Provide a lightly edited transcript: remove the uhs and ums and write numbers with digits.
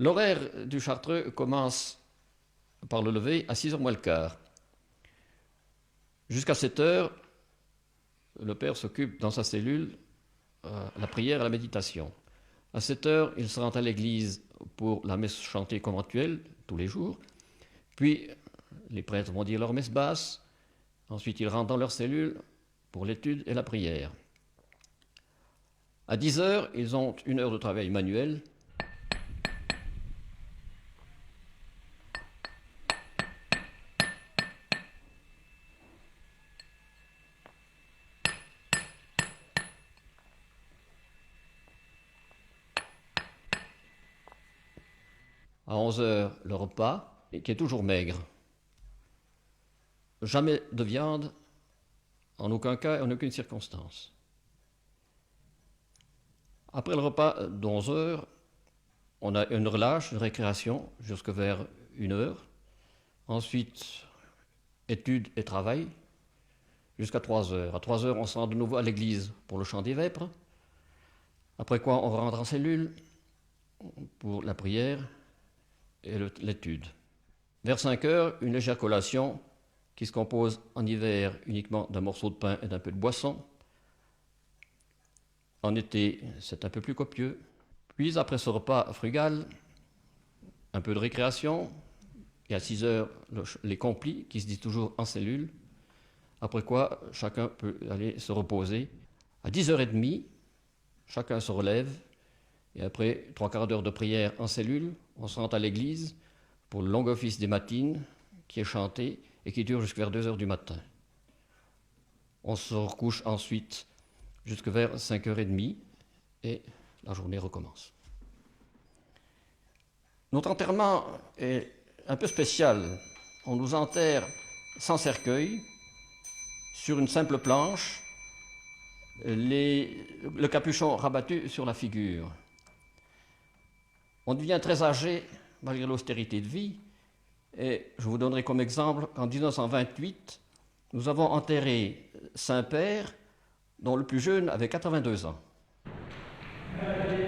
L'horaire du Chartreux commence par le lever à 6h moins le quart. Jusqu'à 7h, le père s'occupe dans sa cellule la prière et la méditation. À 7h, il se rend à l'église pour la messe chantée conventuelle, tous les jours. Puis, les prêtres vont dire leur messe basse. Ensuite, ils rentrent dans leur cellule pour l'étude et la prière. À 10h, ils ont 1 heure de travail manuel. À 11h, le repas, qui est toujours maigre. Jamais de viande, en aucun cas et en aucune circonstance. Après le repas d'11h, on a une relâche, une récréation, jusque vers 1h. Ensuite, études et travail, jusqu'à 3h. À 3h, on se rend de nouveau à l'église pour le chant des vêpres. Après quoi, on rentre en cellule pour la prière et l'étude. Vers 5h, une légère collation qui se compose en hiver uniquement d'un morceau de pain et d'un peu de boisson. En été, c'est un peu plus copieux. Puis, après ce repas frugal, un peu de récréation. Et à 6h, les complis qui se disent toujours en cellule. Après quoi, chacun peut aller se reposer. À 10h30, chacun se relève. Et après 3/4 d'heure de prière en cellule, on se rend à l'église pour le long office des matines qui est chanté et qui dure jusqu'à vers 2h du matin. On se recouche ensuite jusque vers 5h30 et la journée recommence. Notre enterrement est un peu spécial. On nous enterre sans cercueil, sur une simple planche, le capuchon rabattu sur la figure. On devient très âgé malgré l'austérité de vie. Et je vous donnerai comme exemple qu'en 1928, nous avons enterré Saint-Père, dont le plus jeune avait 82 ans.